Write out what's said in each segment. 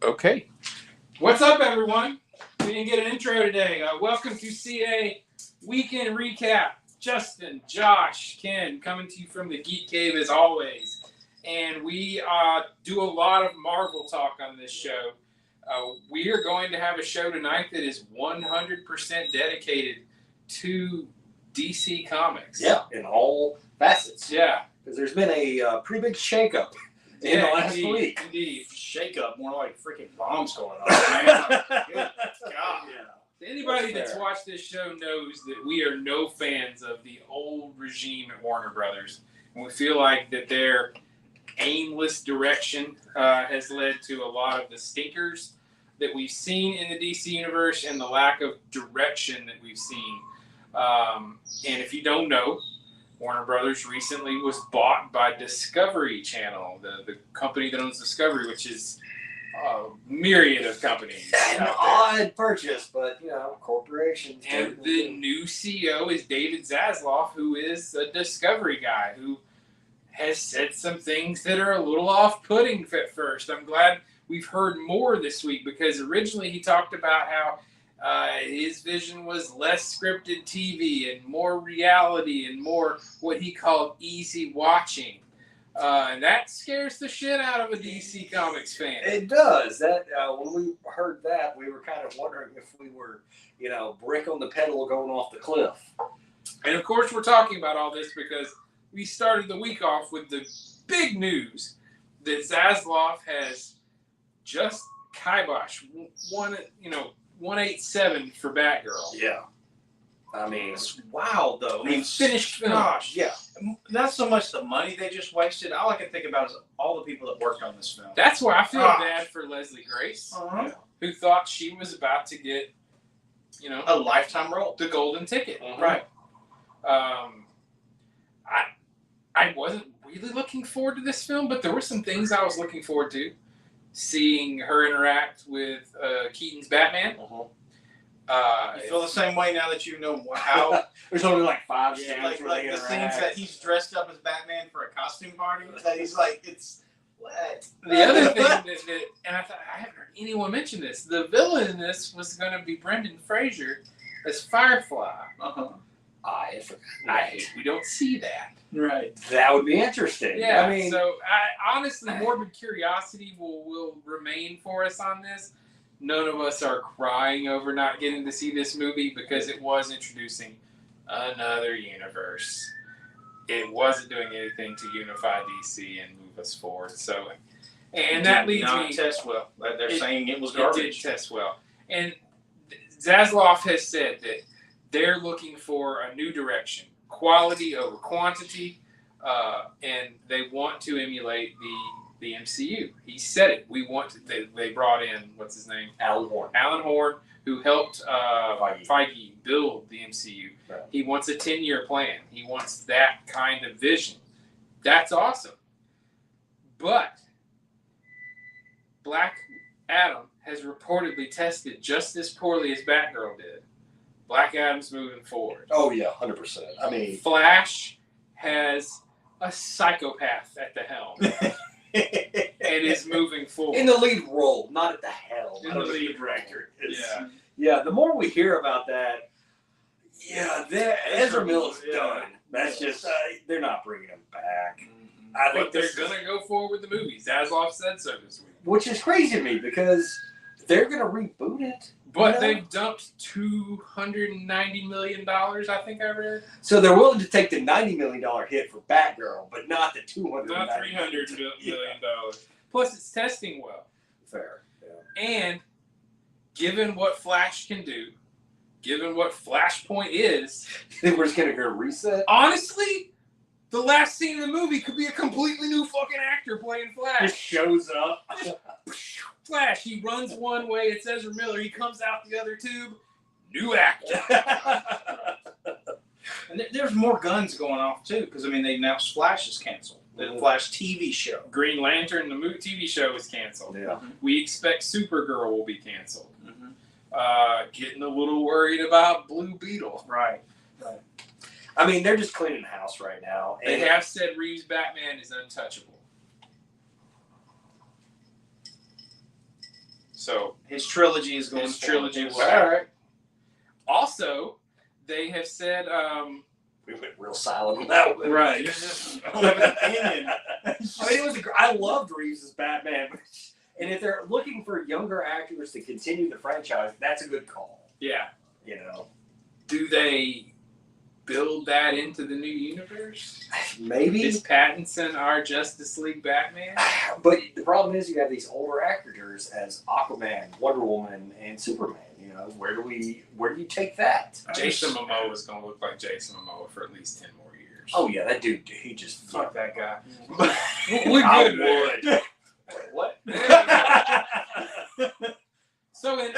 Okay. What's up, everyone? We didn't get an intro today. Welcome to CNA Weekend Recap. Justin, Josh, Ken, coming to you from the Geek Cave as always. And we do a lot of Marvel talk on this show. We are going to have a show tonight that is 100% dedicated to DC Comics. Yeah, in all facets. Yeah. Because there's been a pretty big shakeup in the last week. Indeed. Shake-up, more like freaking bombs going on, man. Good God. Yeah. Anybody that's watched this show knows that we are no fans of the old regime at Warner Brothers. And we feel like that their aimless direction has led to a lot of the stinkers that we've seen in the DC universe and the lack of direction that we've seen. And if you don't know, Warner Brothers recently was bought by Discovery Channel, the company that owns Discovery, which is a myriad of companies. An odd purchase, but, corporations. And the new CEO is David Zaslav, who is a Discovery guy, who has said some things that are a little off-putting at first. I'm glad we've heard more this week, because originally he talked about how his vision was less scripted TV and more reality and more what he called easy watching. And that scares the shit out of a DC Comics fan. It does. That when we heard that, we were kind of wondering if we were, brick on the pedal going off the cliff. And of course, we're talking about all this because we started the week off with the big news that Zaslav has just kibosh 187 for Batgirl. Yeah. I mean, It's wild, though. I mean, Finished film. gosh. yeah. Not so much the money they just wasted. All I can think about is all the people that worked on this film. That's why I feel Gosh. bad for Leslie Grace, Uh-huh. who thought she was about to get, A lifetime role. the golden ticket. Mhm. Right. I wasn't really looking forward to this film, but there were some things I was looking forward to. Seeing her interact with Keaton's Batman. You feel the same way now that you know how. There's only like 5 Yeah, scenes where like they the scenes interact. that he's dressed up as Batman for a costume party. That he's like, it's what? The other thing that and I thought I haven't heard anyone mention this. The villain in this was going to be Brendan Fraser as Firefly. Uh-huh. I forgot. We don't see that. Right. That would be interesting. Yeah. I mean, So honestly, morbid curiosity will remain for us on this. None of us are crying over not getting to see this movie because it was introducing another universe. It wasn't doing anything to unify DC and move us forward. So, and that leads not me. test well. They're saying it was It garbage. did test well. And Zaslav has said that they're looking for a new direction, quality over quantity, and they want to emulate the MCU. He said it. We want to, they brought in, what's his name? Alan Horn. Alan Horn, who helped Feige build the MCU. Right. He wants a 10-year plan. He wants that kind of vision. That's awesome. But Black Adam has reportedly tested just as poorly as Batgirl did. Black Adam's moving forward. Oh, yeah, 100%. I mean, Flash has a psychopath at the helm and is moving forward. in the lead role, not at the helm. In I don't the know lead the director. Yeah. Yeah, the more we hear about that, Ezra Miller's yeah. done. That's just, they're not bringing him back. I think But they're this is- going to go forward with the movie. Zaslav said so this week. Which is crazy to me because they're going to reboot it. But Yeah. they've dumped $290 million, I think I read. So they're willing to take the $90 million hit for Batgirl, but not the $200 Not $300 million. Plus, it's testing well. Fair. Yeah. And given what Flash can do, given what Flashpoint is, We're just going to go reset. honestly, the last scene of the movie could be a completely new fucking actor playing Flash. Just shows up. Flash, he runs one way, it's Ezra Miller, he comes out the other tube, new actor. And there's more guns going off, too, because, they announced Flash is canceled. The Flash TV show. Green Lantern, the movie TV show, is canceled. Yeah. We expect Supergirl will be canceled. Mm-hmm. Getting a little worried about Blue Beetle. Right. They're just cleaning house right now. They have said Reeves' Batman is untouchable. So his trilogy is going. his trilogy will. All right. Also, they have said. We went real silent on that one. Right. I don't have an opinion. I mean, it was. I loved Reeves' Batman, and if they're looking for younger actors to continue the franchise, that's a good call. Yeah. You know, Do they build that into the new universe? maybe. Is Pattinson our Justice League Batman? But the problem is, you have these older actors as Aquaman, Wonder Woman, and Superman. You know, where do you take that? Jason Momoa is going to look like Jason Momoa for at least 10 more years. Oh yeah, that dude. He just Fuck that guy. We're good, would. What? So, in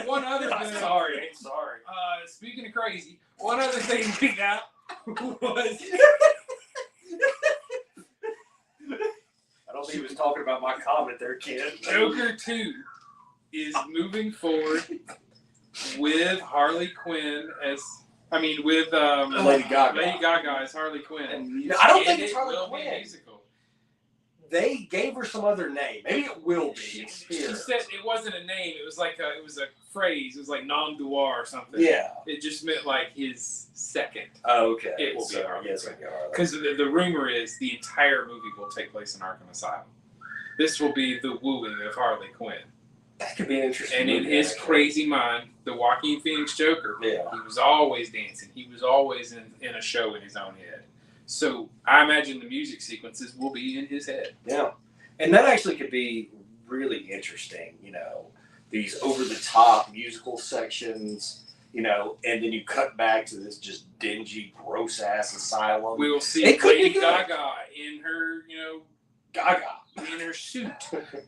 one other thing. Sorry. Speaking of crazy, one other thing we got was. I don't think he was talking about my comment there, kid. Joker 2 is moving forward with Harley Quinn with Lady Gaga. Lady Gaga as Harley Quinn. No, I don't think And it's it Harley will be Quinn. musical. They gave her some other name. Maybe it will be. She said it wasn't a name. It was like it was a phrase. It was like nom de war or something. Yeah. It just meant like his second. Oh, okay. It will be Harley Yes, Quinn. it'll be Harley. Because the rumor is the entire movie will take place in Arkham Asylum. This will be the wooing of Harley Quinn. That could be an interesting. And in movie, his actually. crazy mind, the Joaquin Phoenix Joker, Yeah. he was always dancing. He was always in a show in his own head. So I imagine the music sequences will be in his head. Yeah. And that actually could be really interesting, you know, these over-the-top musical sections, you know, and then you cut back to this just dingy, gross-ass asylum. We will see It could be Lady good. Gaga in her, Gaga. in her suit,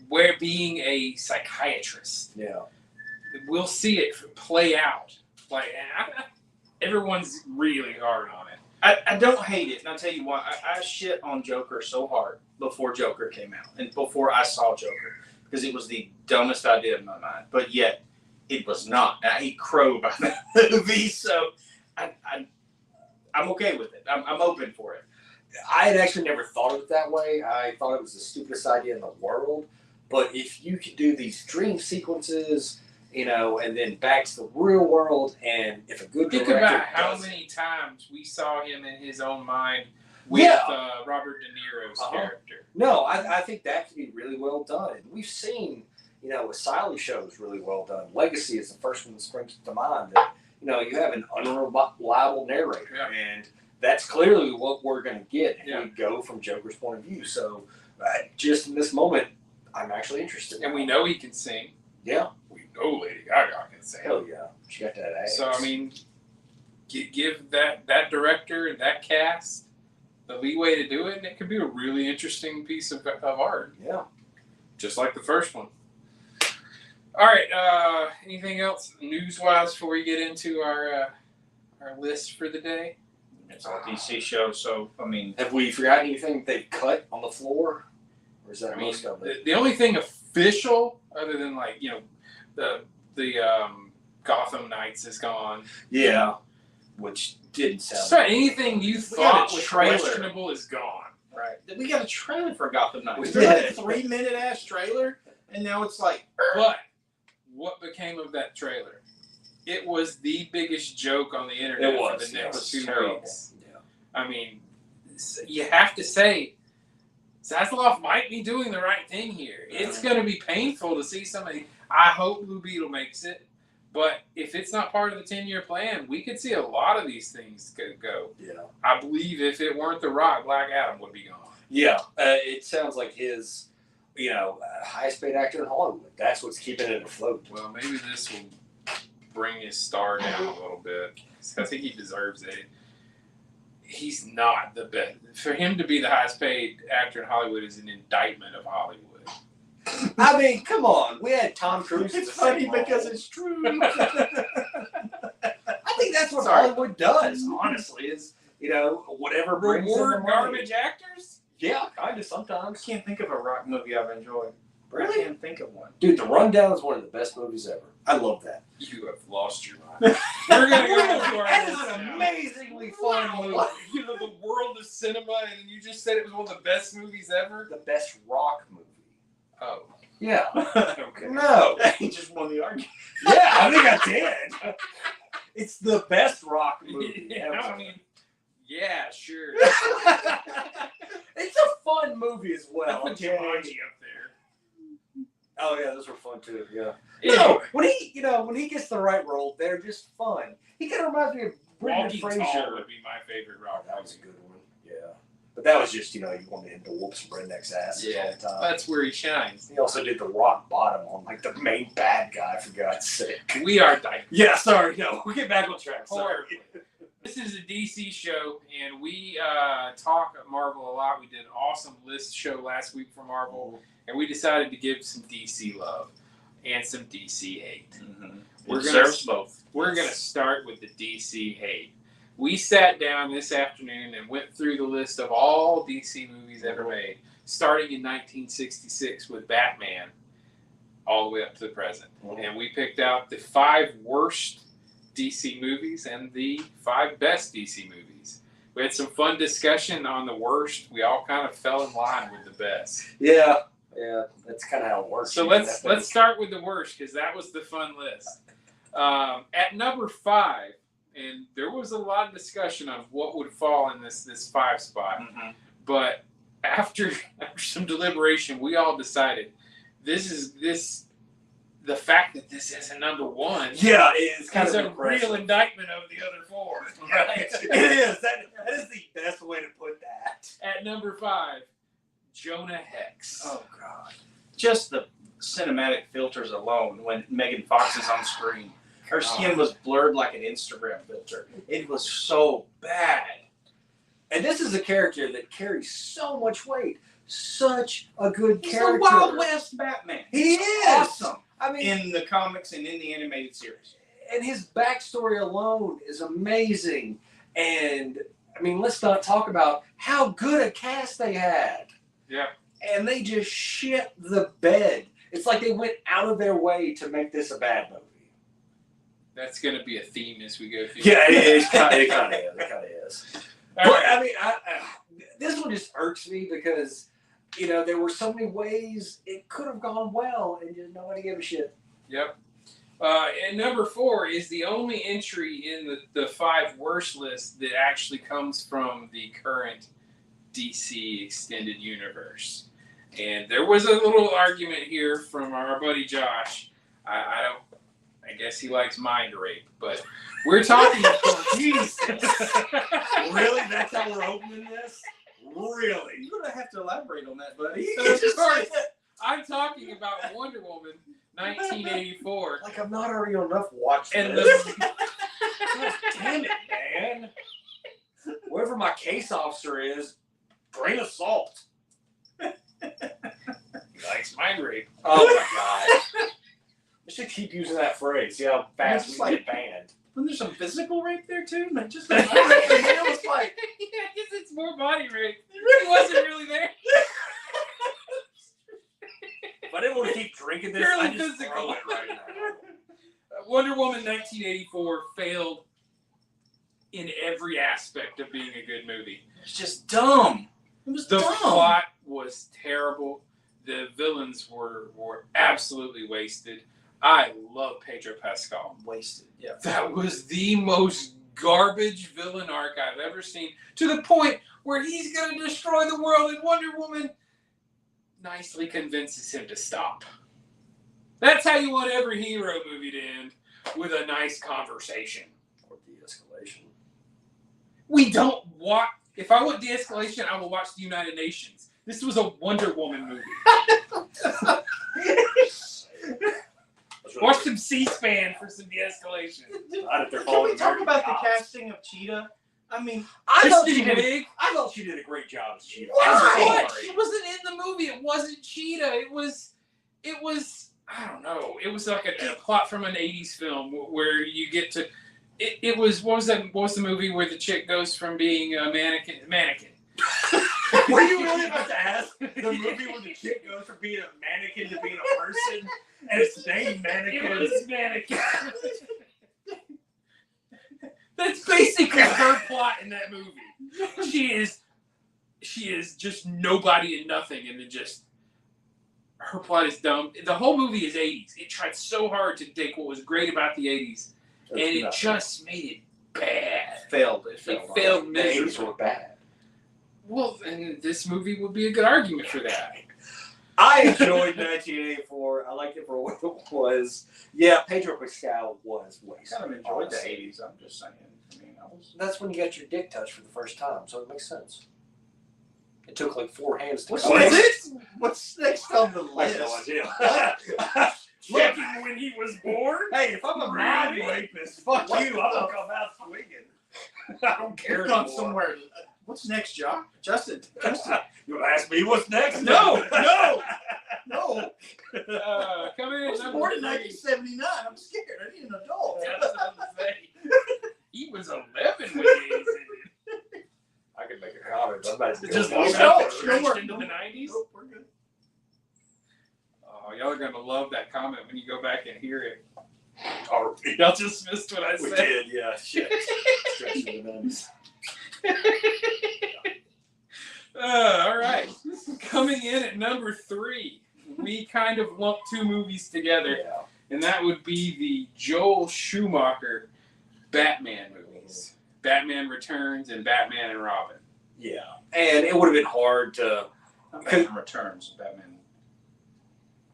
where being a psychiatrist. Yeah. We'll see it play out. Like everyone's really hard on it. I don't hate it, and I'll tell you why. I shit on Joker so hard before Joker came out, and before I saw Joker, because it was the dumbest idea in my mind. But yet, it was not. And I hate Crow about that movie, so I'm okay with it. I'm open for it. I had actually never thought of it that way. I thought it was the stupidest idea in the world. But if you could do these dream sequences, you know, and then back to the real world, and if a good Think director about how does many times we saw him in his own mind with Robert De Niro's character. No, I think that could be really well done. And we've seen, you know, Asylum shows really well done. Legacy is the first one that springs to mind. That, you know, you have an unreliable narrator, and that's clearly what we're going to get if we go from Joker's point of view. So, just in this moment, I'm actually interested. And we know he can sing. Yeah. We know Lady Gaga can sing. Hell yeah. She got that ass. So, I mean, give that director and that cast the leeway to do it, and it could be a really interesting piece of art. Yeah. Just like the first one. All right. Anything else news-wise before we get into our list for the day? It's all DC show, so I mean, have we forgotten anything they've cut on the floor? Or is that most of it? The only thing official, other than like the Gotham Knights is gone. Yeah. Which didn't sound. So anything you thought was trailer. questionable is gone. right? We got a trailer for Gotham Knights. We There's like did. a 3-minute ass trailer, and now it's like. But what became of that trailer? It was the biggest joke on the internet It was. for the next It was 2 terrible. weeks. Yeah. I mean, you have to say, Zaslav might be doing the right thing here. It's going to be painful to see somebody. I hope Blue Beetle makes it, but if it's not part of the 10-year plan, we could see a lot of these things go. Yeah. I believe if it weren't The Rock, Black Adam would be gone. Yeah. It sounds like his, you know, highest paid actor in Hollywood. That's what's keeping it afloat. Well, maybe this will bring his star down a little bit. I think he deserves it. He's not the best. For him to be the highest paid actor in Hollywood is an indictment of Hollywood. I mean, come on. We had Tom Cruise. It's funny because it's true. I think that's what Sorry. Hollywood does, honestly, is, you know, whatever brings in the Reward money. garbage actors? Yeah, kind of I sometimes. can't think of a Rock movie I've enjoyed. Really? I can't think of one. Dude, The Rundown is one of the best movies ever. I love that. You have lost your mind. We're going to go to our That is list an now. amazingly fun movie. You know, the world of cinema, and you just said it was one of the best movies ever? The best rock movie. Oh. Yeah. Okay. No. He just won the argument. Yeah, I think I did. It's the best rock movie Yeah, ever. I mean, yeah, sure. It's a fun movie as I well. put Okay. Jumanji up there. Oh yeah, those were fun too. Yeah. Anyway, No, when he gets the right role, they're just fun. He kind of reminds me of Brendan Walking Fraser. Tall would be my favorite rock. That was a good one. Yeah. But that was just, you wanted him to whoop some redneck's ass all Yeah, the time. that's where he shines. He also did the rock bottom on like the main bad guy, for God's sake. We are digressing. Yeah, sorry, no. We'll get back on track. Sorry. Horribly. This is a DC show, and we talk Marvel a lot. We did an awesome list show last week for Marvel, and we decided to give some DC love and some DC hate. Mm-hmm. We're Deserves both. We're going to start with the DC hate. We sat down this afternoon and went through the list of all DC movies ever made, starting in 1966 with Batman, all the way up to the present. And we picked out the 5 worst DC movies and the 5 best DC movies. We had some fun discussion on the worst. We all kind of fell in line with the best. Yeah, that's kind of how it works. So let's start with the worst, because that was the fun list. At number 5, and there was a lot of discussion on what would fall in this 5 spot, but after some deliberation, we all decided the fact that this is a number 1. Yeah, it's kind is of a real indictment of the other 4. Right. It is. That is the best way to put that. At number 5, Jonah Hex. Oh God! Just the cinematic filters alone. When Megan Fox is on screen, her skin was blurred like an Instagram filter. It was so bad. And this is a character that carries so much weight. Such a good He's character. the Wild West Batman. He is Awesome. I mean, In the comics and in the animated series. and his backstory alone is amazing. And I mean, let's not talk about how good a cast they had. Yeah. And they just shit the bed. It's like they went out of their way to make this a bad movie. That's going to be a theme as we go through. Yeah, it kind of is. All But right. I mean, this one just irks me because, there were so many ways it could have gone well, and just nobody gave a shit. Yep. And number 4 is the only entry in the 5 worst list that actually comes from the current DC extended universe. And there was a little argument here from our buddy Josh. I guess he likes mind rape, but we're talking about Jesus. Really? That's how we're opening this? Really? You're gonna have to elaborate on that, buddy. Of course, I'm talking about Wonder Woman 1984. Like I'm not already on enough watch And this. the God damn it, man. Whoever my case officer is, grain of salt. he likes mind rape. Oh my god. I should keep using that phrase. See how fast It's we like- get banned. Wasn't there some physical rape there too? Like just It was like, Yeah, I guess it's more body rape. He wasn't really there. if I didn't want to keep drinking this, Purely I'd just physical. throw it right now. Wonder Woman 1984 failed in every aspect of being a good movie. it's just dumb. It was The dumb. plot was terrible. The villains were absolutely wasted. I love Pedro Pascal. Wasted. Yeah. That was the most garbage villain arc I've ever seen, to the point where he's going to destroy the world and Wonder Woman nicely convinces him to stop. That's how you want every hero movie to end, with a nice conversation. Or de-escalation. We don't watch. If I want de-escalation, I will watch the United Nations. This was a Wonder Woman movie. Watch some C-SPAN for some de-escalation. Not if they're Can following we talk American about cops. the casting of Cheetah? I mean, I thought Kristen she did. Wiig. I thought she did a great job as Cheetah. Why? What? She wasn't in the movie. It wasn't Cheetah. It was. I don't know. It was like a plot from an '80s film where you get to. It was. What was the movie where the chick goes from being a mannequin? Were you really about to ask the movie where the chick goes from being a mannequin to being a person, and it's named Mannequin? It was mannequin. That's basically her plot in that movie. She is just nobody and nothing, and then just her plot is dumb. The whole movie is 80s. It tried so hard to take what was great about the 80s, and it just made it bad. It failed failed The miserably. 80s were bad. Well, and this movie would be a good argument for that. I enjoyed 1984. I liked it for what it was. Yeah, Pedro Pascal was I wasted. kind of enjoyed the 80s, I'm just saying. I mean, That's when you got your dick touched for the first time, so it makes sense. It took like 4 hands to What's cover next? What's next on the I have list? no idea. Checking when he was born? Hey, if I'm a mind rapist, fuck What you. the I'm gonna come out swinging. I don't care We've gone anymore. somewhere. What's next, Jock? Justin. You wanna ask me what's next? No. no. Come in. I was born in 1979. I'm scared. I need an adult. That's what I'm saying. He was 11 when he was in I could make a comment. I'm about to Just go. leave it it. out. Stretched into the 90s. Nope, we're good. Oh, y'all are going to love that comment when you go back and hear it. Oh, Y'all just missed what I we said. did, yeah. Shit. Stretching to the 90s. All right. Coming in at number 3, we kind of lumped 2 movies together, Yeah. and that would be the Joel Schumacher Batman movies. Batman Returns and Batman and Robin. Yeah. And it would have been hard to. Not Batman Returns. Batman.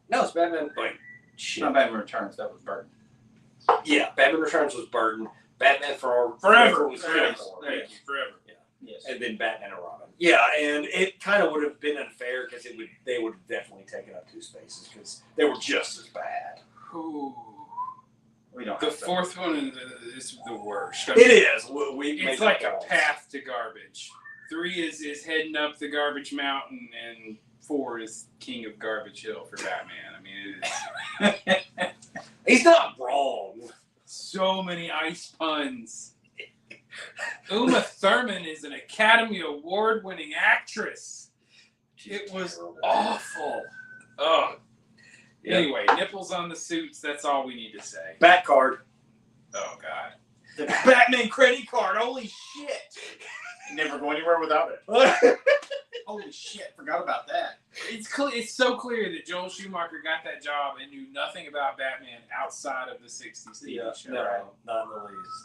No, it's Batman. Wait. Shit. Not Batman Returns. That was Burton. Yeah, Batman Returns was Burton. Batman Forever was Forever. Forever. Thank you, forever. Yes. And then Batman and Robin. Yeah, and it kind of would have been unfair because they would have definitely taken up 2 spaces because they were just as bad. Ooh. We don't The have to. 4th one is the worst. It is. We It's make like a calls. path to garbage. 3 is heading up the garbage mountain, and 4 is king of Garbage Hill for Batman. I mean, it is He's not wrong. so many ice puns. Uma Thurman is an Academy Award-winning actress. It was awful. Oh. Yeah. Anyway, nipples on the suits. That's all we need to say. Bat card. Oh God. The Batman credit card. Holy shit. Never go anywhere without it. Holy shit. Forgot about that. It's so clear that Joel Schumacher got that job and knew nothing about Batman outside of the 60s TV show. No, Right? not in the least.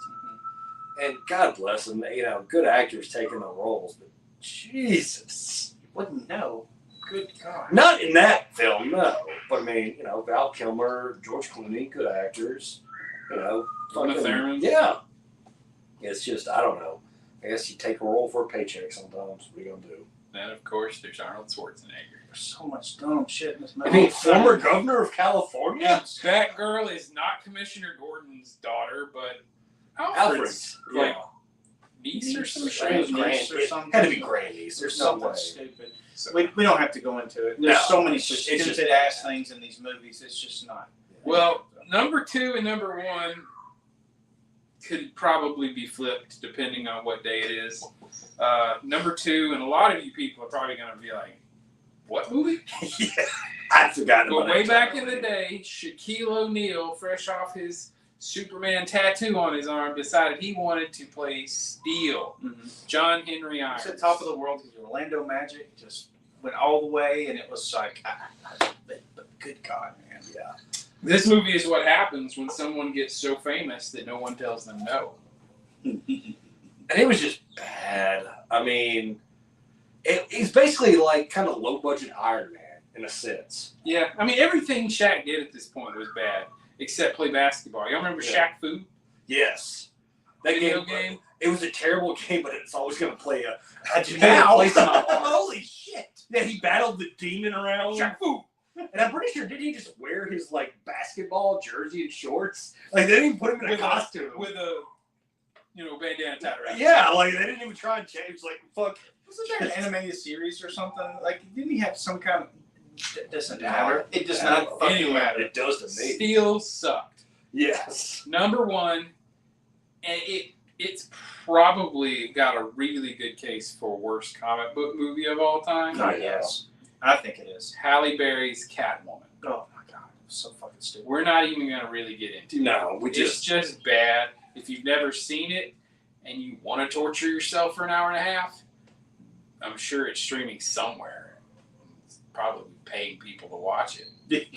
And God bless them, good actors taking the roles, but Jesus. Wouldn't know. Good God. Not in that film, no. But I mean, Val Kilmer, George Clooney, good actors. Uma fucking- Thurman. Yeah. It's just, I don't know. I guess you take a role for a paycheck sometimes. What are you going to do? And of course, there's Arnold Schwarzenegger. There's so much dumb shit in this movie. I mean, former governor of California? That girl is not Commissioner Gordon's daughter, but Alfred's. like Yeah. niece or some Grand- shit. niece or something. Had to be grannies. There's no something way. stupid. So- We don't have to go into it. There's No. so many It's just stupid ass things in these movies. It's just not. Well, number 2 and number 1 could probably be flipped depending on what day it is. Number 2, and a lot of you people are probably going to be like, what movie? Yeah. I'd forgotten But about way that back in entirely. the day, Shaquille O'Neal, fresh off his Superman tattoo on his arm, decided he wanted to play Steel. John Henry Irons. It's the top of the world. The Orlando Magic just went all the way, and it was like, but good God, man. Yeah. This movie is what happens when someone gets so famous that no one tells them no. And it was just bad. I mean, it's basically like kind of low budget Iron Man in a sense. Yeah, I mean, everything Shaq did at this point was bad, except play basketball. Y'all remember Yeah. Shaq Fu? Yes. That Video game? It was a terrible game, but it's always going to play a Now, play some- holy shit! Yeah, he battled the demon around. Shaq Fu! And I'm pretty sure, didn't he just wear his like basketball jersey and shorts? Like they didn't even put him in a costume. With a, bandana tied around. Yeah, like they didn't even try and change. Like fuck. Wasn't there an animated series or something? Like, didn't he have some kind of? It doesn't No. matter. It does not fucking Anyway, matter. It does to me. Steel sucked. Yes. Number 1, and it's probably got a really good case for worst comic book movie of all time. Oh, Yes, I think it is. Halle Berry's Catwoman. Oh my God, it was so fucking stupid. We're not even going to really get into it. No, we It's just bad. If you've never seen it and you want to torture yourself for an hour and a half, I'm sure it's streaming somewhere. It's probably paying people to watch it.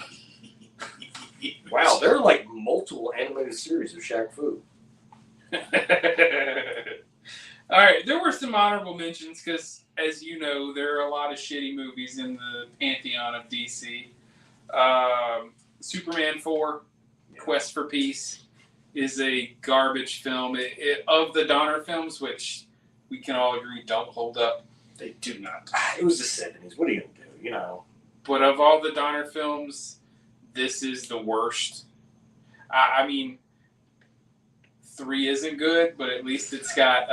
Wow, there are like multiple animated series of Shaq Fu. All right, there were some honorable mentions because, as you know, there are a lot of shitty movies in the pantheon of DC. Superman 4, Quest for Peace, is a garbage film. Of the Donner films, which we can all agree don't hold up. They do not. It was the 70s. What are you going to do, you know? But of all the Donner films, this is the worst. I mean, 3 isn't good, but at least it's got,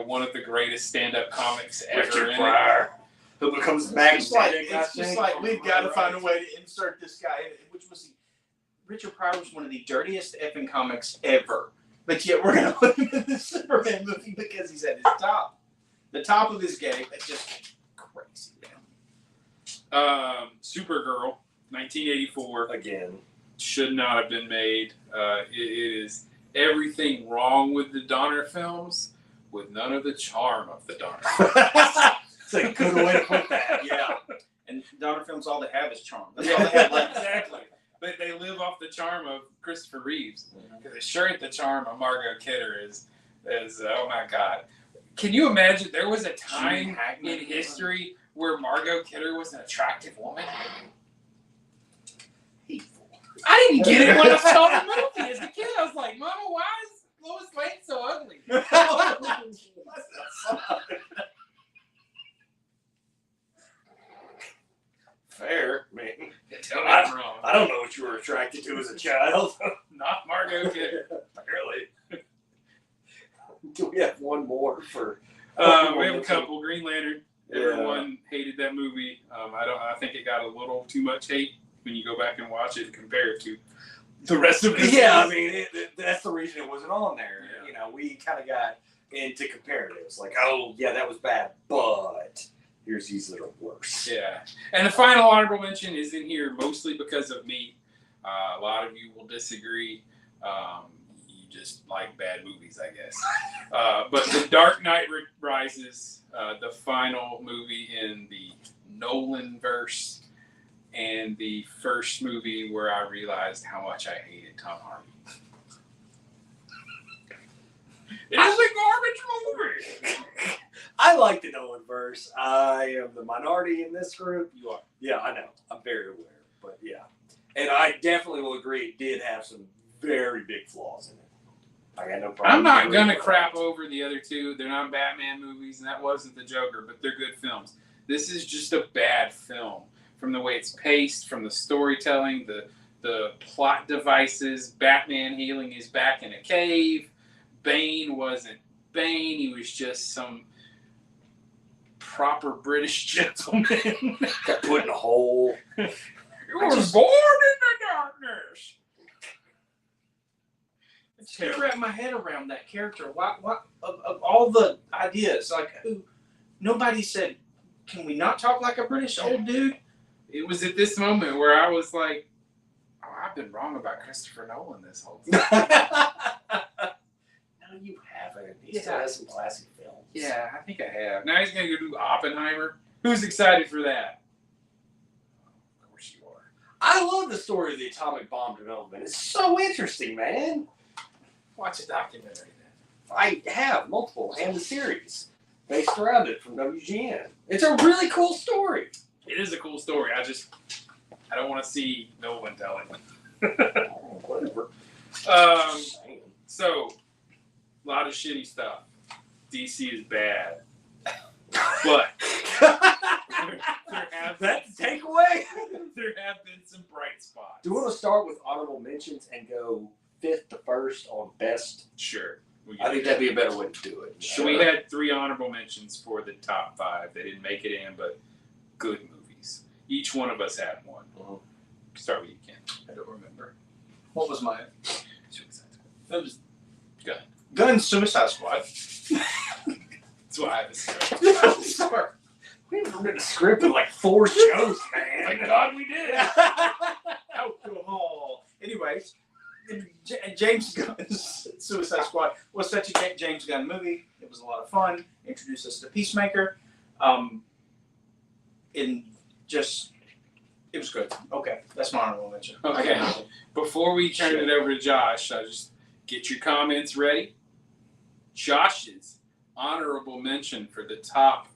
one of the greatest stand-up comics ever Richard in Pryor, who becomes magnetic. It's just like we've got to find a way to insert this guy, which was Richard Pryor was one of the dirtiest effing comics ever. But yet we're going to put him in the Superman movie because he's at his top. The top of his game. It's just crazy, man. Supergirl, 1984. Again. Should not have been made. It is everything wrong with the Donner films, with none of the charm of the Donner films. It's a good way to put that. Yeah. And Donner films, all they have is charm. That's all they have left. Exactly. But they live off the charm of Christopher Reeves. Because they sure ain't the charm of Margot Kidder is oh my God. Can you imagine there was a time in history where Margot Kidder was an attractive woman? I didn't get it when I saw the movie as a kid. I was like, Mama, why is Lois Lane so ugly? Fair, man. Tell me I'm wrong. I don't know what you were attracted to as a child. Not Margot Kidder. Apparently. Do we have one more for? We have a couple. Green Lantern. Everyone hated that movie. I think it got a little too much hate when you go back and watch it and compare it to the rest of it. Yeah, I mean, that's the reason it wasn't on there. Yeah. You know, we kind of got into comparatives. Like, oh, yeah, that was bad, but here's these that are worse. Yeah. And the final honorable mention is in here mostly because of me. A lot of you will disagree. You just like bad movies, I guess. But The Dark Knight Rises, the final movie in the Nolan verse, and the first movie where I realized how much I hated Tom Hardy. It is a garbage movie. I like the Nolan verse. I am the minority in this group. You are. Yeah, I know. I'm very aware. But yeah. And I definitely will agree it did have some very big flaws in it. I got no problem. I'm not going to crap over the other two. They're not Batman movies, and that wasn't the Joker, but they're good films. This is just a bad film. From the way it's paced, from the storytelling, the plot devices, Batman healing his back in a cave. Bane wasn't Bane. He was just some proper British gentleman. Got put in a hole. You were born in the darkness. I just can't wrap my head around that character. Why of all the ideas, like nobody said, can we not talk like a British old dude? It was at this moment where I was like, oh, I've been wrong about Christopher Nolan this whole time. No, you haven't. He still has some classic films. Yeah, I think I have. Now he's going to go do Oppenheimer. Who's excited for that? Of course you are. I love the story of the atomic bomb development. It's so interesting, man. Watch a documentary then. I have multiple and the series based around it from WGN. It's a really cool story. It is a cool story. I don't want to see Nolan tell it. Whatever. So, a lot of shitty stuff. DC is bad. But that's the takeaway. There have been some bright spots. Do you want to start with honorable mentions and go 5th to 1st on best? Sure. I think that'd be a better way to do it. So we had 3 honorable mentions for the top 5. They didn't make it in, but good movies. Each one of us had one. Start with you, Ken. I don't remember. What was mine? Suicide Squad. That was Gun. Suicide Squad. That's why I have a script. Sorry. We haven't written a script in like 4 shows, man. Thank God we did. Alcohol. Anyways, James Gunn's Suicide Squad was such a James Gunn movie. It was a lot of fun. Introduced us to Peacemaker. In it was good. Okay, that's my honorable mention. Okay. Before we turn it over to Josh, I'll just get your comments ready. Josh's honorable mention for the top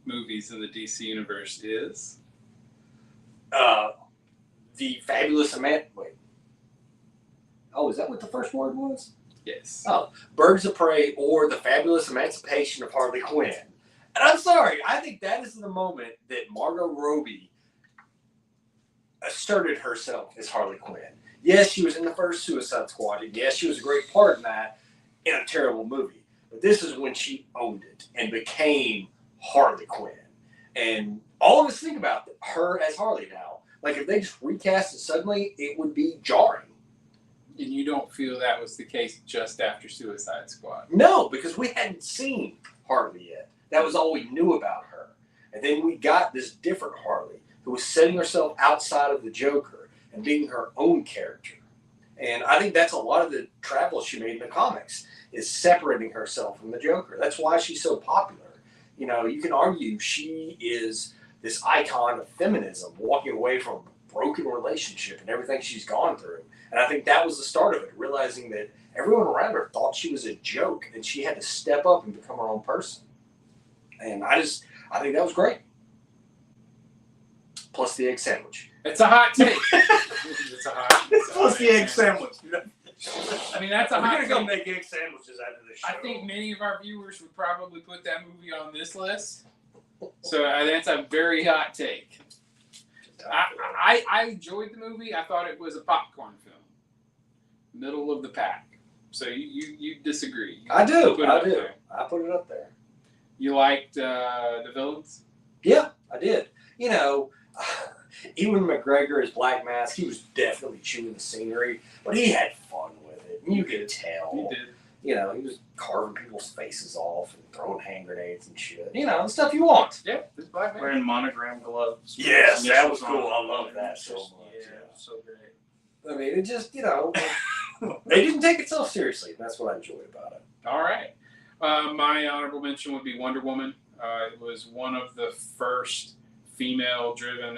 movies in the DC universe is The Fabulous Wait. Oh, is that what the first word was? yes. Oh, Birds of Prey or The Fabulous Emancipation of Harley Quinn. And I'm sorry, I think that is the moment that Margot Robbie asserted herself as Harley Quinn. Yes, she was in the first Suicide Squad, and yes, she was a great part in that in a terrible movie. But this is when she owned it and became Harley Quinn. And all of us think about her as Harley now. Like, if they just recast it suddenly, it would be jarring. And you don't feel that was the case just after Suicide Squad? No, because we hadn't seen Harley yet. That was all we knew about her. And then we got this different Harley who was setting herself outside of the Joker and being her own character. And I think that's a lot of the travel she made in the comics, is separating herself from the Joker. That's why she's so popular. You know, you can argue she is this icon of feminism, walking away from a broken relationship and everything she's gone through. And I think that was the start of it, realizing that everyone around her thought she was a joke and she had to step up and become her own person. And I think that was great. Plus the egg sandwich. It's a hot take. Plus the egg sandwich. I mean, that's a We're hot going to go take. make egg sandwiches after this show. I think many of our viewers would probably put that movie on this list. So that's a very hot take. I enjoyed the movie. I thought it was a popcorn film. Middle of the pack. So you disagree. I do. Put it I up do. there. I put it up there. You liked the villains? Yeah, I did. You know, Ewan McGregor as Black Mask, he was definitely chewing the scenery, but he had fun with it. And you could tell. He did. You know, he was carving people's faces off and throwing hand grenades and shit. You know, the stuff you want. Yeah, this Black Man. Wearing monogram gloves. Yes, that Initials was cool. on I love it. that so much. Yeah, Yeah. so great. I mean, it just, you know, they didn't take it so seriously. That's what I enjoyed about it. All right. My honorable mention would be Wonder Woman. It was one of the first female-driven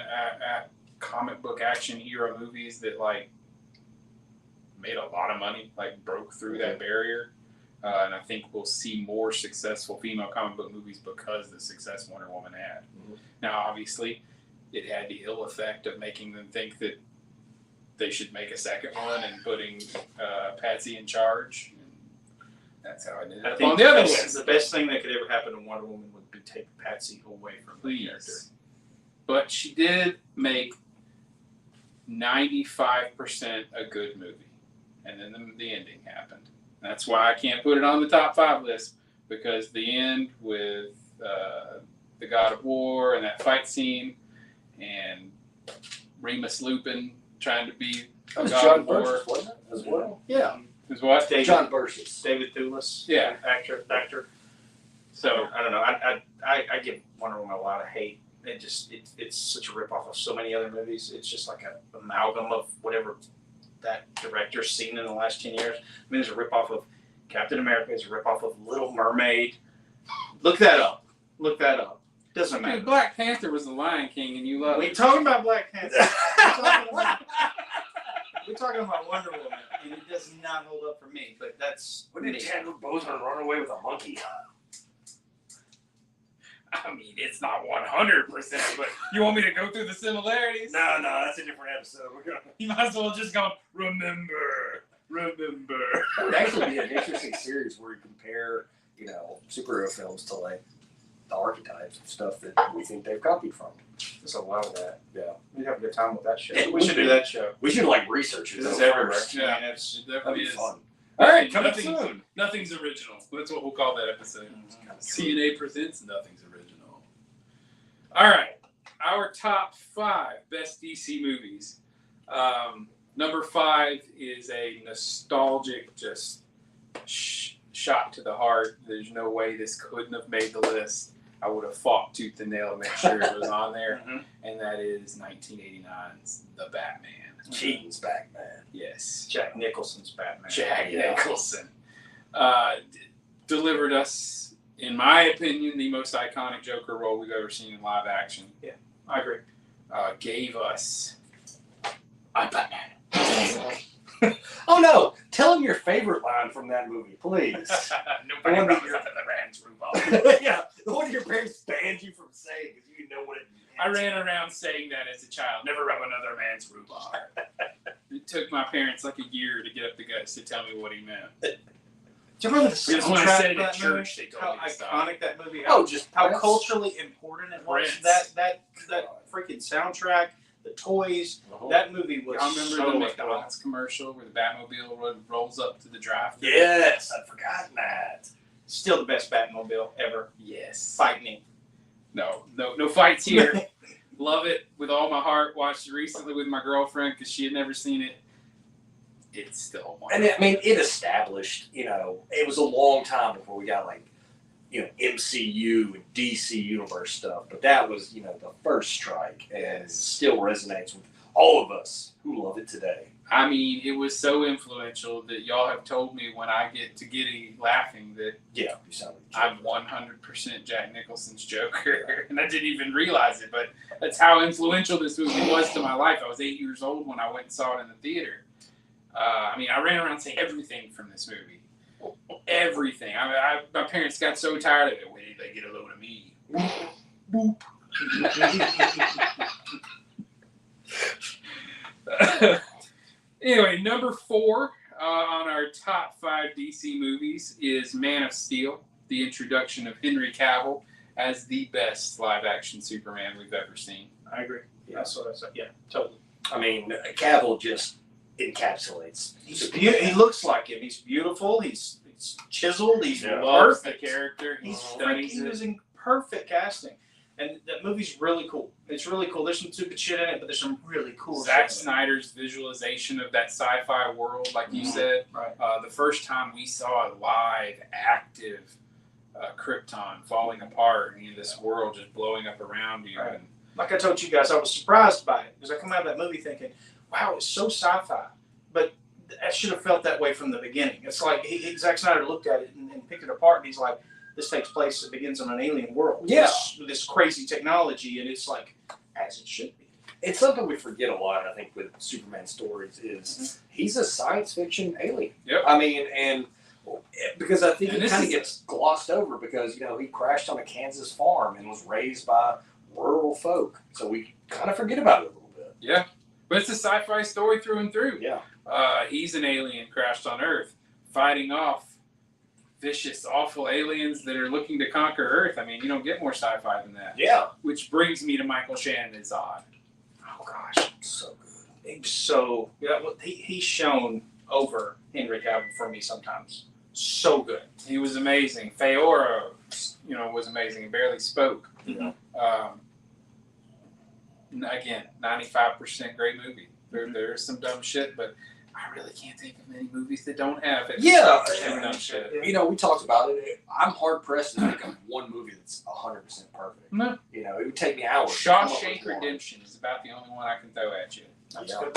comic book action hero movies that like made a lot of money, like broke through that barrier. And I think we'll see more successful female comic book movies because of the success Wonder Woman had. Mhm. Now, obviously, it had the ill effect of making them think that they should make a second one and putting Patsy in charge. And that's how I ended I up think on the other list. the best thing that could ever happen to Wonder Woman would be take Patsy away from the character. Please. But she did make 95% a good movie. And then the ending happened. That's why I can't put it on the top 5 list, because the end with the God of War and that fight scene and Remus Lupin trying to be That a was God John of War. Burgess, wasn't it, as well? Yeah. Is what? John Burgess. David Thewlis. Yeah. Actor. So I don't know. I give Wonder Woman a lot of hate. It's such a ripoff of so many other movies. It's just like an amalgam of whatever that director's seen in the last 10 years. I mean, there's a ripoff of Captain America. There's a ripoff of Little Mermaid. Look that up. Doesn't matter. Dude, Black Panther was the Lion King, and you love We it. talking about Black Panther. We're talking about Wonder Woman, and it does not hold up for me. But that's When did me. Chadwick Boseman run away with a monkey? I mean, it's not 100%, but you want me to go through the similarities? No, that's a different episode. You might as well just go, remember. That would actually be an interesting series where you compare, you know, superhero films to like the archetypes and stuff that we think they've copied from. There's a lot of that. Yeah. We'd have a good time with that show. It We would should be. do that show. We should like research it. This is though, everywhere. first. Yeah. I mean, it's It That'd definitely be is. fun. All right, coming Nothing- soon. Nothing's original. That's what we'll call that episode. CNA presents Nothing's Original. All right. Our top 5 best DC movies. Number 5 is a nostalgic, just shot to the heart. There's no way this couldn't have made the list. I would have fought tooth and nail to make sure it was on there. Mhm. And that is 1989's The Batman. Keaton's back, man. Yes. Jack Nicholson's Batman. Jack Yeah. Nicholson delivered us, in my opinion, the most iconic Joker role we've ever seen in live action. I agree. gave us I'm Batman. Oh no! Tell him your favorite line from that movie, please. Nobody The one that runs under the man's rhubarb. Yeah, the one your parents banned you from saying because you didn't know what it meant. I ran around saying that as a child. Never rub another man's rhubarb. It took my parents like a year to get up the guts to tell me what he meant. Do you remember the Because when I soundtrack said it of at that church, movie? they told How me to stop. iconic that movie. Oh, just how Prince. culturally important it was. Prince. That freaking soundtrack, the toys. Uh-huh. That movie was Y'all remember so the much McDonald's commercial where the Batmobile rolls up to the drive-thru? Yes, I'd forgotten that. Still the best Batmobile ever. Yes. Fight me. No fights here. Love it with all my heart. Watched it recently with my girlfriend because she had never seen it. It's still wonderful. And I mean, it established, it was a long time before we got MCU and DC Universe stuff, but that was, the first strike, and it still resonates with all of us who love it today. I mean, it was so influential that y'all have told me when I get to Giddy laughing that Yeah, you sound I'm 100% Jack Nicholson's Joker, and I didn't even realize it, but that's how influential this movie was to my life. I was 8 years old when I went and saw it in the theater. I ran around saying everything from this movie. Everything. My parents got so tired of it. Wait till they get a load of me. Boop. Anyway, number 4 on our top 5 DC movies is Man of Steel, the introduction of Henry Cavill as the best live-action Superman we've ever seen. I agree. Yeah, that's what I said. Yeah, totally. I mean, Cavill just encapsulates. He looks like him. He's beautiful. He's chiseled. He's Loves the perfect. character. He He studies was it. in perfect casting. And that movie's really cool. It's really cool. There's some stupid shit in it, but there's some really cool Zack shit in it. Snyder's visualization of that sci-fi world, like you said, Right. the first time we saw a live, active Krypton falling apart and this world just blowing up around you. Right. And Like I told you guys, I was surprised by it because I come out of that movie thinking, wow, it's so sci-fi. But I should have felt that way from the beginning. It's like Zack Snyder looked at it and picked it apart, and he's like, this takes place, it begins on an alien world. Yeah. This crazy technology, and it's like, as it should be. It's something we forget a lot, I think, with Superman stories is he's a science fiction alien. Yep. I mean, and because I think And it this kind of is- gets glossed over because, he crashed on a Kansas farm and was raised by rural folk. So we kind of forget about it a little bit. yeah, but it's a sci-fi story through and through. Yeah. He's an alien crashed on Earth, fighting off vicious, awful aliens that are looking to conquer Earth. I mean, you don't get more sci-fi than that. Yeah. Which brings me to Michael Shannon as Zod. Oh, gosh. So good. He's shown over Henry Cavill for me sometimes. So good. He was amazing. Feora, was amazing. He barely spoke. Yeah. Again, 95% great movie. There's some dumb shit, but I really can't think of many movies that don't have it. Yeah. Dumb shit. We talked about it. I'm hard pressed to think of one movie that's 100% perfect. No. It would take me hours. to come up Shawshank with one. Redemption is about the only one I can throw at you. That's Yeah. good.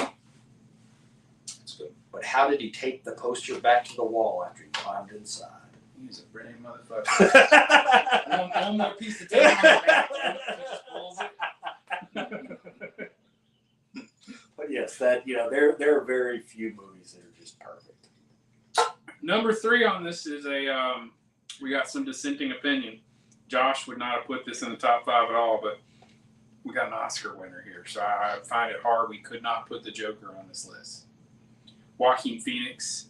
That's good. But how did he take the poster back to the wall after he climbed inside? He's a brilliant motherfucker. one more piece of tape on the back. He just pulls it. But yes, that there are very few movies that are just perfect. Number 3 on this is we got some dissenting opinion. Josh would not have put this in the top 5 at all, but we got an Oscar winner here, so I find it hard we could not put the Joker on this list. Joaquin Phoenix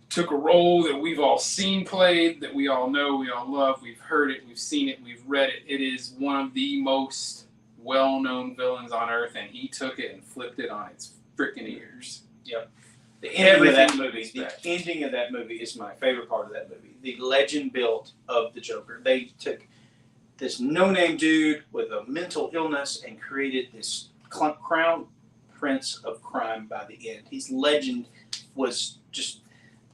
took a role that we've all seen played, that we all know, we all love, we've heard it, we've seen it, we've read it. It is one of the most well-known villains on Earth, and he took it and flipped it on its freaking ears. Yep. The ending of that Everything movie. is The back. ending of that movie is my favorite part of that movie. The legend built of the Joker. They took this no-name dude with a mental illness and created this crown prince of crime by the end. His legend was just,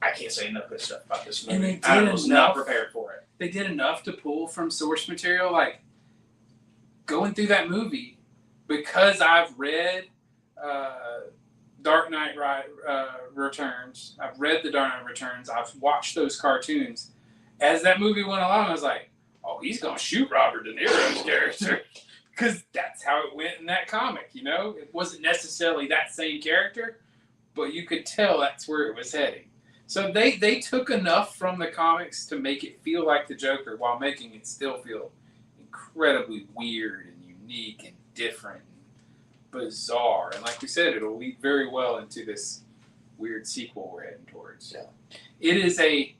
I can't say enough good stuff about this And movie. they I did was enough. not prepared for it. They did enough to pull from source material, like going through that movie, because I've read Dark Knight Returns. I've read the Dark Knight Returns. I've watched those cartoons. As that movie went along, I was like, oh, he's going to shoot Robert De Niro's character. because that's how it went in that comic. You know, it wasn't necessarily that same character, but you could tell that's where it was heading. So they took enough from the comics to make it feel like the Joker while making it still feel incredibly weird and unique and different and bizarre. And like we said, it'll lead very well into this weird sequel we're heading towards. Yeah. It is a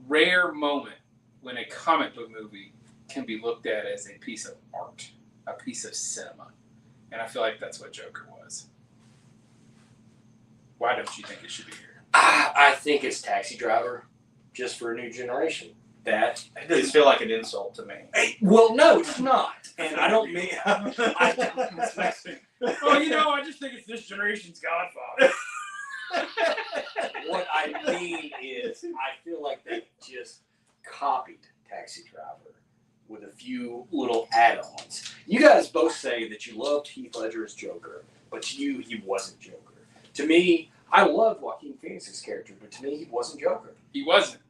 rare moment when a comic book movie can be looked at as a piece of art, a piece of cinema. And I feel like that's what Joker was. Why don't you think it should be here? I think it's Taxi Driver, just for a new generation. That It doesn't feel like an insult to me. well, no, it's not, and I don't mean. Oh, you know, I just think it's this generation's Godfather. What I mean is, I feel like they just copied Taxi Driver with a few little add-ons. You guys both say that you loved Heath Ledger as Joker, but to you, he wasn't Joker. To me, I loved Joaquin Phoenix's character, but to me, he wasn't Joker. He wasn't.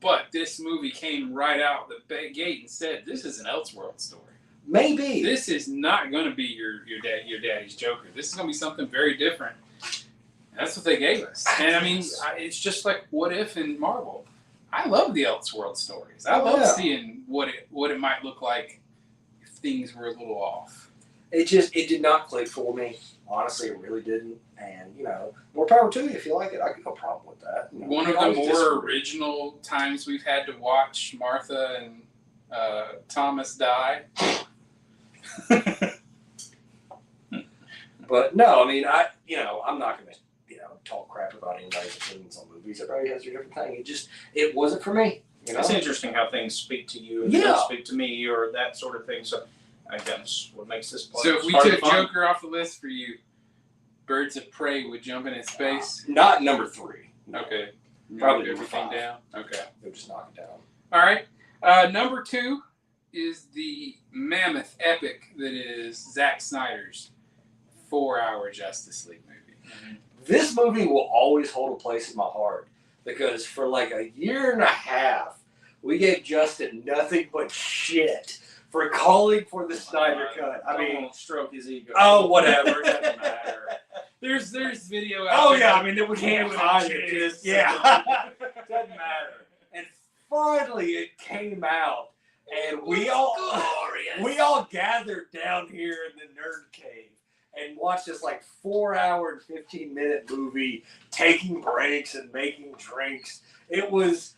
But this movie came right out the gate and said, this is an Elseworld story. Maybe. This is not going to be your daddy's Joker. This is going to be something very different. And that's what they gave us. And I mean, it's just like What If in Marvel. I love the Elseworld stories. I love seeing what it might look like if things were a little off. It did not click for me. Honestly, it really didn't. And, you know, more power to you if you like it. I got no problem with that. You know, One of the more original times we've had to watch Martha and Thomas die. But no, I mean, I'm not going to, talk crap about anybody's opinions on movies. Everybody has their different thing. It wasn't for me. You know? It's interesting how things speak to you and don't speak to me or that sort of thing. So I guess what makes this part. So if we took Joker off the list for you, Birds of Prey would jump in its space? Not number 3. No. Okay. Probably everything 5. down? Okay. They'll just knock it down. All right. Number 2 is the mammoth epic that is Zack Snyder's 4-hour Justice League movie. Mm-hmm. This movie will always hold a place in my heart because for like a year and a half, we gave Justin nothing but shit for calling for the Snyder Cut. I mean, stroke his ego. Oh, whatever. It doesn't matter. There's video out Oh, there. yeah. I mean, we can't hide it. Just, yeah. Doesn't matter. And finally, it came out, and we all gathered down here in the Nerd Cave and watched this like 4-hour and 15-minute movie, taking breaks and making drinks. It was,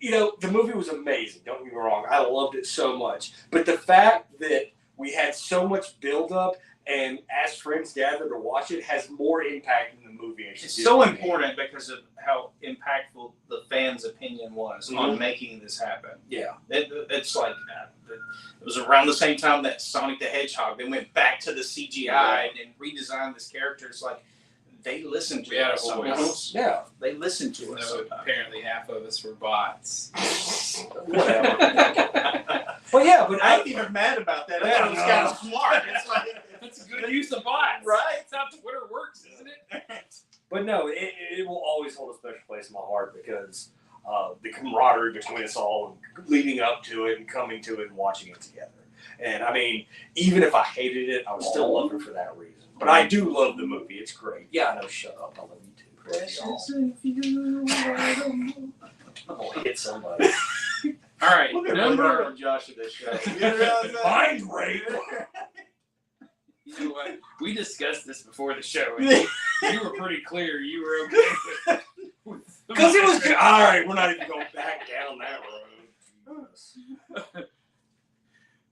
the movie was amazing. Don't get me wrong. I loved it so much. But the fact that we had so much buildup and as friends gather to watch it has more impact than the movie actually It's did so for me. important because of how impactful the fans' opinion was on making this happen. Yeah. It's like it was around the same time that Sonic the Hedgehog, they went back to the CGI and redesigned this character. It's like they listened to us sometimes. Yeah. They listened to us No, sometimes. apparently half of us were bots. Whatever. Well, yeah, but I ain't even mad about that. Yeah, That was kind of smart. It's like That's a good use of bots. Right? That's how Twitter works, isn't it? But no, it will always hold a special place in my heart because the camaraderie between us all and leading up to it and coming to it and watching it together. And I mean, even if I hated it, I would still love it for that reason. But I do love the movie. It's great. Yeah, I know. Shut up. I love you too. I'm going to hit somebody. All right. Look at Number. Josh at this show. Mind rape. You know what? We discussed this before the show. And you were pretty clear. You were okay with Because it was all right. We're not even going back down that road.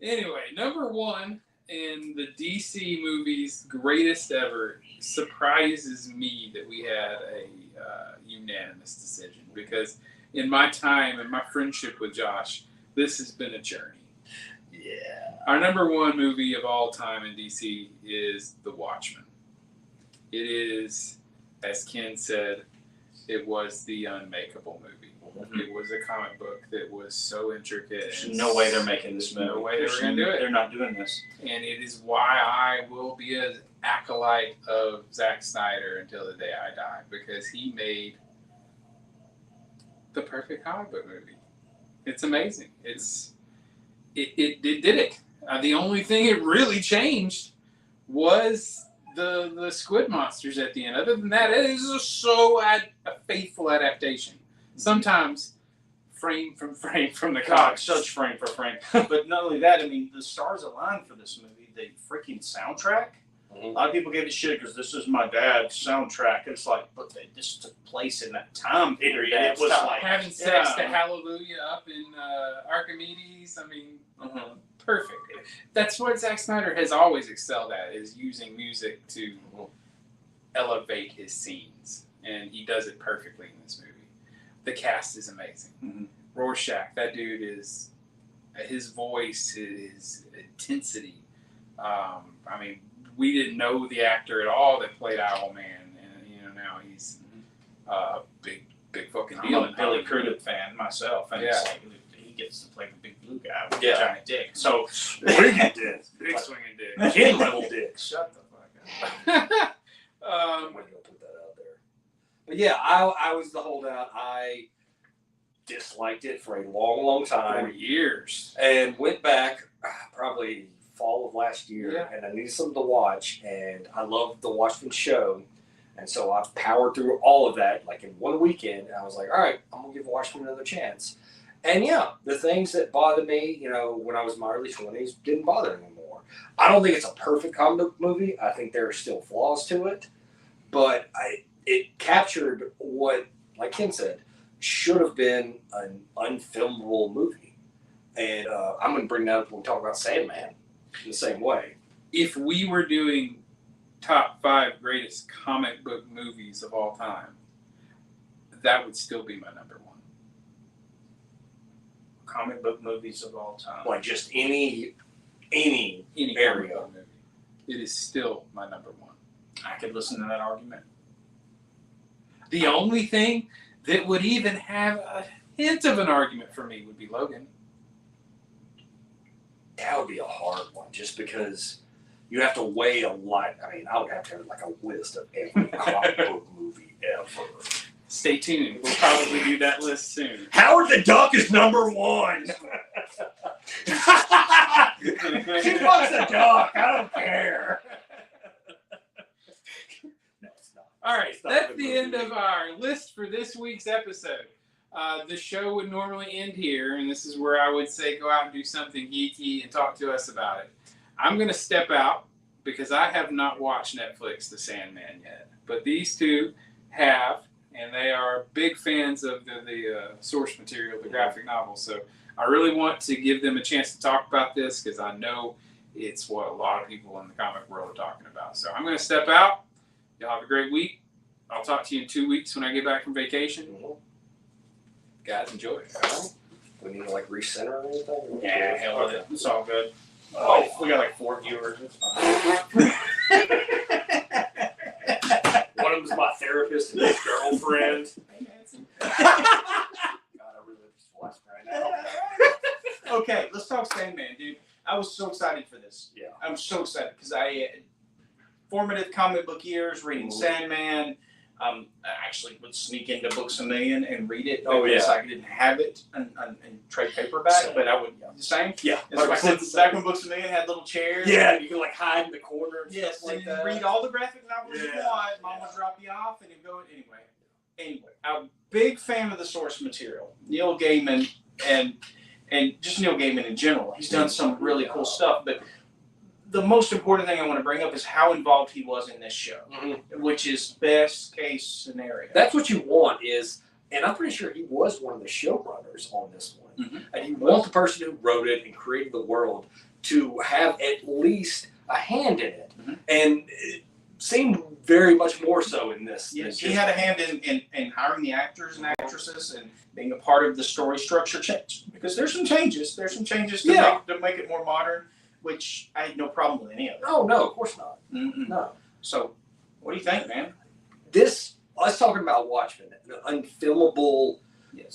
Anyway, number 1 in the DC movies greatest ever surprises me that we had a unanimous decision because in my time and my friendship with Josh, this has been a journey. Yeah. Our number 1 movie of all time in DC is The Watchmen. It is, as Ken said, it was the unmakeable movie. Mm-hmm. It was a comic book that was so intricate. There's no way they're making this movie. No way they were going to do it. They're not doing this. And it is why I will be an acolyte of Zack Snyder until the day I die, because he made the perfect comic book movie. It's amazing. It did it. The only thing it really changed was the squid monsters at the end. Other than that, it is a faithful adaptation. Sometimes frame from the God, comics. such frame for frame. But not only that, I mean, the stars aligned for this movie. The freaking soundtrack. A lot of people gave it shit because this is my dad's soundtrack. It's like, but this took place in that time period. It was like having sex to Hallelujah up in Archimedes. I mean, perfect. That's what Zack Snyder has always excelled at, is using music to elevate his scenes, and he does it perfectly in this movie. The cast is amazing. Rorschach, that dude is, his voice, his intensity. I mean, we didn't know the actor at all that played Owlman, and now he's a big fucking deal. I'm a Billy Crudup fan myself, and it's like, he gets to play the big blue guy with the giant dick. So swinging dick, big swinging dick, kid level dick. Shut the fuck up. I'm gonna put that out there. But yeah, I was the holdout. I disliked it for a long time, for years, and went back probably fall of last year, and I needed something to watch, and I loved the Watchmen show, and so I powered through all of that like in one weekend. And I was like, all right, I'm gonna give Watchmen another chance. And yeah, the things that bothered me, when I was in my early 20s, didn't bother me anymore. I don't think it's a perfect comic book movie. I think there are still flaws to it, but it captured what, like Ken said, should have been an unfilmable movie. And I'm going to bring that up when we talk about Sandman in the same way. If we were doing top 5 greatest comic book movies of all time, that would still be my number 1. Comic book movies of all time. Like just any area of movie. It is still my number 1. I could listen to that argument. The only thing that would even have a hint of an argument for me would be Logan. That would be a hard one, just because you have to weigh a lot. I mean, I would have to have like a list of every comic book movie ever. Stay tuned. We'll probably do that list soon. Howard the Duck is number 1. She fucks the duck. I don't care. No, it's not. All right, that's the end of our list for this week's episode. The show would normally end here, and this is where I would say go out and do something geeky and talk to us about it. I'm going to step out because I have not watched Netflix The Sandman yet, but these two have, and they are big fans of the source material, the graphic novel. So I really want to give them a chance to talk about this because I know it's what a lot of people in the comic world are talking about. So I'm going to step out. Y'all have a great week. I'll talk to you in 2 weeks when I get back from vacation. Guys, enjoy. We need to like recenter or anything? Yeah, hell with it. It's all good. Oh, we got like 4 viewers. One of them's my therapist and his girlfriend. God, I really just watched right now. Okay, let's talk Sandman, dude. I was so excited for this. Yeah. I'm so excited because formative comic book years, reading Sandman. I actually would sneak into Books A Million and read it. Oh, yeah. I didn't have it in trade paperback, but I would. The same? Yeah. It's back when Books A Million had little chairs. Yeah, you can like hide in the corner and yes, stuff like and that. read all the graphic novels you want. Mom would drop you off and you'd go anyway. I'm a big fan of the source material. Neil Gaiman and just Neil Gaiman in general. He's done some really cool stuff, but the most important thing I want to bring up is how involved he was in this show, which is best case scenario. That's what you want is, and I'm pretty sure he was one of the showrunners on this one. And you want the person who wrote it and created the world to have at least a hand in it. And it seemed very much more so in this. Yes, he had a hand in hiring the actors and actresses and being a part of the story structure change. Because there's some changes. There's some changes to make it more modern, which I had no problem with any of it. Oh, no, of course not. No. So, what do you think, man? Us talking about Watchmen, an unfilmable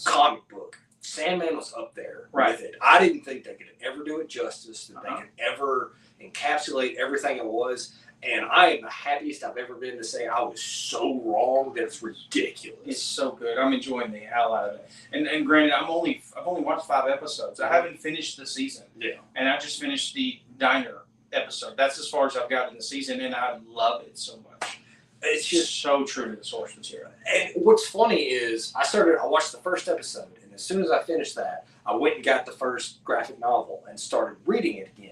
comic book. Sandman was up there with it. I didn't think they could ever do it justice, that they could ever encapsulate everything it was. And I am the happiest I've ever been to say I was so wrong that it's ridiculous. It's so good. I'm enjoying the hell out of it. And granted, I've only watched 5 episodes. I haven't finished the season. Yeah. And I just finished the diner episode. That's as far as I've gotten in the season, and I love it so much. It's just so true to the source material. And what's funny is I watched the first episode, and as soon as I finished that, I went and got the first graphic novel and started reading it again.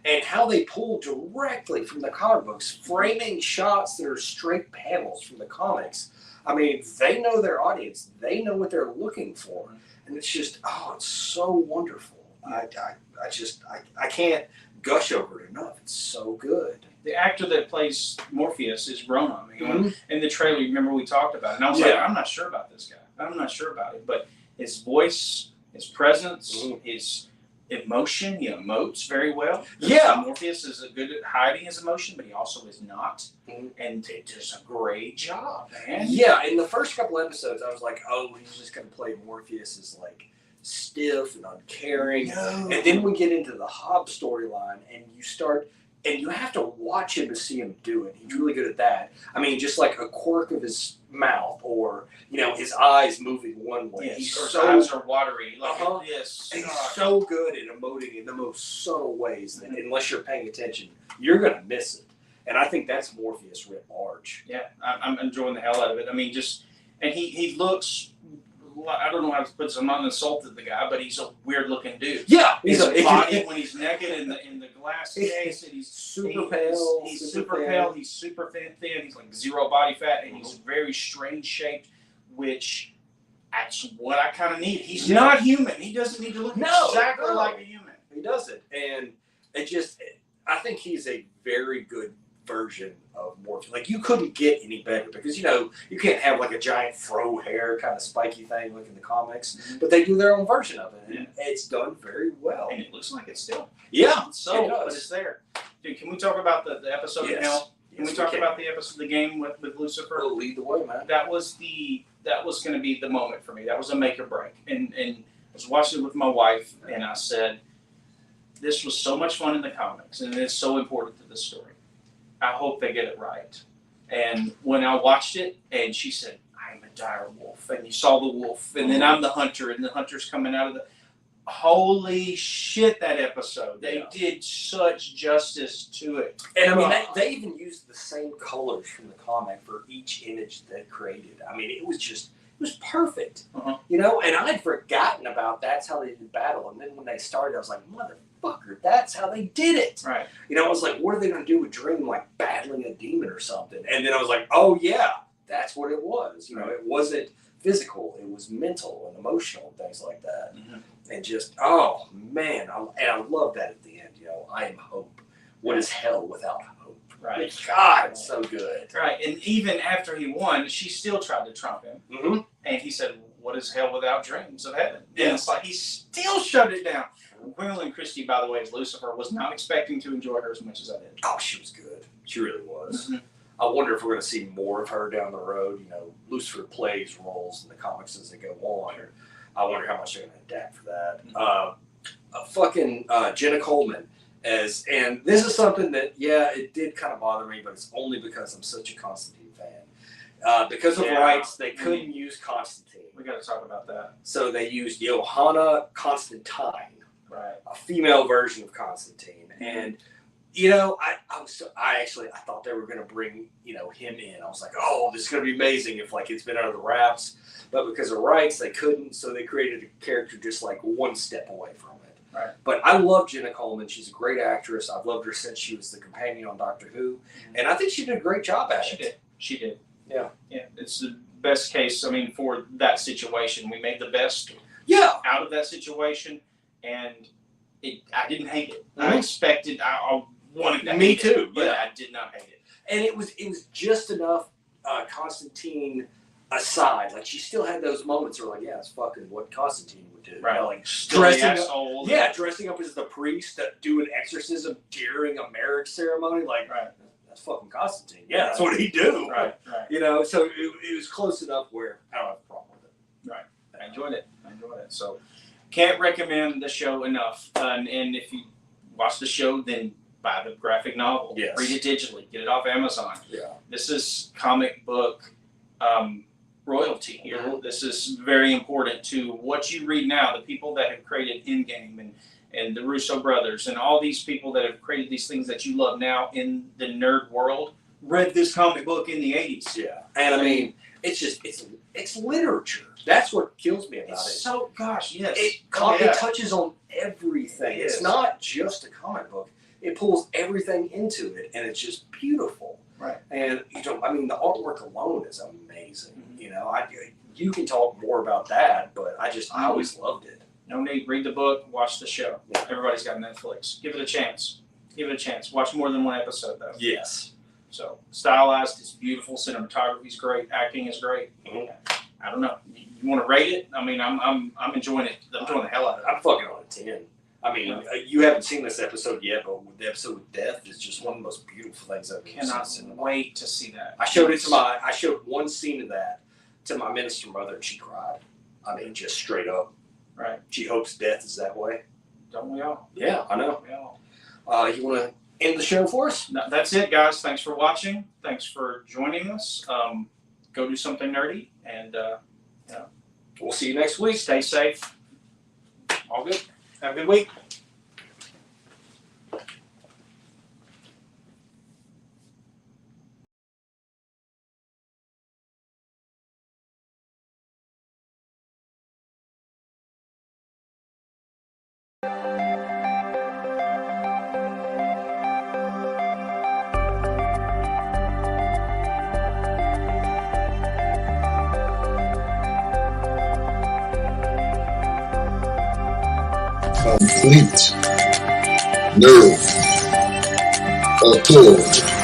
And how they pull directly from the comic books, framing shots that are straight panels from the comics. I mean, they know their audience. They know what they're looking for. And it's just, it's so wonderful. I can't gush over it enough. It's so good. The actor that plays Morpheus is grown on me. In the trailer, remember we talked about it. And I was like, I'm not sure about this guy. I'm not sure about it. But his voice, his presence, his emotion, he emotes very well. Yeah. Morpheus is good at hiding his emotion, but he also is not. And it does a great job, man. Yeah, in the first couple episodes, I was like, he's just going to play Morpheus as like stiff and uncaring. No. And then we get into the Hobbs storyline, and you have to watch him to see him do it. He's really good at that. I mean, just like a quirk of his mouth, or his eyes moving one way. Yes, He's or so his eyes are watery. Like, yes. He's so good at emoting in the most subtle ways that unless you're paying attention, you're gonna miss it. And I think that's Morpheus writ large. Yeah, I'm enjoying the hell out of it. I mean, and he looks. I don't know how to put this. I'm not insulted the guy, but he's a weird looking dude. Yeah, his body when he's naked in the glass case, and he's super pale. He's super pale. He's super thin. He's like 0 body fat, and he's very strange shaped, which that's what I kind of need. He's not human. He doesn't need to look exactly like a human. He doesn't, and I think he's a very good version of Morpheus. Like, you couldn't get any better because you can't have like a giant fro hair kind of spiky thing like in the comics, but they do their own version of it, and it's done very well. And it looks like it's still. Yeah, so but it's there. Dude, can we talk about the episode in Hell? Can we talk about the episode, the game with Lucifer? We'll lead the way, man. That was going to be the moment for me. That was a make or break. And I was watching it with my wife, and I said, this was so much fun in the comics, and it's so important to the story. I hope they get it right. And when I watched it, and she said, I'm a dire wolf, and you saw the wolf, and then I'm the hunter, and the hunter's coming out of the... Holy shit, that episode. They did such justice to it. And I mean, they even used the same colors from the comic for each image they created. I mean, it was perfect. And I'd forgotten about that's how they did battle. And then when they started, I was like, motherfucker, that's how they did it. Right. I was like, what are they going to do with Dream, like battling a demon or something? And then I was like, oh yeah, that's what it was. It wasn't physical, it was mental and emotional and things like that. And just, oh man, I love that at the end. I am hope. What is hell without hope? Right. God, it's so good. Right. And even after he won, she still tried to trump him. And he said, what is hell without dreams of heaven? And it's like, he still shut it down. Gwendolyn Christie, by the way, as Lucifer, was not expecting to enjoy her as much as I did. Oh, she was good. She really was. I wonder if we're going to see more of her down the road. Lucifer plays roles in the comics as they go on. I wonder how much they're going to adapt for that. Jenna Coleman and this is something that, it did kind of bother me, but it's only because I'm such a Constantine fan. Because of rights, they couldn't use Constantine. We got to talk about that. So they used Johanna Constantine, right? A female version of Constantine, and I thought they were going to bring him in. I was like, oh, this is going to be amazing if it's been under the wraps, but because of rights, they couldn't. So they created a character just like one step away from it. Right. But I love Jenna Coleman. She's a great actress. I've loved her since she was the companion on Doctor Who, and I think she did a great job at it. She did. Yeah. Yeah. It's the best case. I mean, for that situation, we made the best. Out of that situation, and I didn't hate it. I expected. I wanted to. Me too. But I did not hate it. And it was just enough Constantine aside. Like, she still had those moments where it's fucking what Constantine would do. Right. Dressing up as the priest that do an exorcism during a marriage ceremony. That's fucking Constantine. Yeah, that's what he do. Right. So it was close enough where I don't have a problem with it. Right. I enjoyed it. So can't recommend the show enough. And if you watch the show, then buy the graphic novel. Yes. Read it digitally. Get it off Amazon. Yeah. This is comic book royalty here. Mhm. This is very important to what you read now. The people that have created Endgame and the Russo brothers and all these people that have created these things that you love now in the nerd world read this comic book in the 80s. Yeah. And I mean, it's just it's literature. That's what kills me about It's it. so, gosh, yes. It touches on everything. Yes. It's not just a comic book. It pulls everything into it, and it's just beautiful. Right. And I mean, the artwork alone is amazing. Mhm. You know, you can talk more about that, but I always loved it. No need. Read the book. Watch the show. Yeah. Everybody's got Netflix. Give it a chance. Give it a chance. Watch more than one episode, though. Yes. So, stylized. It's beautiful. Cinematography's great. Acting is great. Mhm. I don't know. You want to rate it? I mean, I'm enjoying it. I'm enjoying the hell out of it. I'm fucking on a 10. I mean, you haven't seen this episode yet, but the episode with Death is just one of the most beautiful things I've ever Cannot seen in cinema. wait to see that. I showed one scene of that to my minister mother, and she cried. I mean, just straight up. Right. She hopes death is that way. Don't we all? Yeah, I know. We all. You want to end the show for us? No, that's it, guys. Thanks for watching. Thanks for joining us. Go do something nerdy, and We'll see you next week. stay safe. All good. Have a good week. Complete nerve appalled.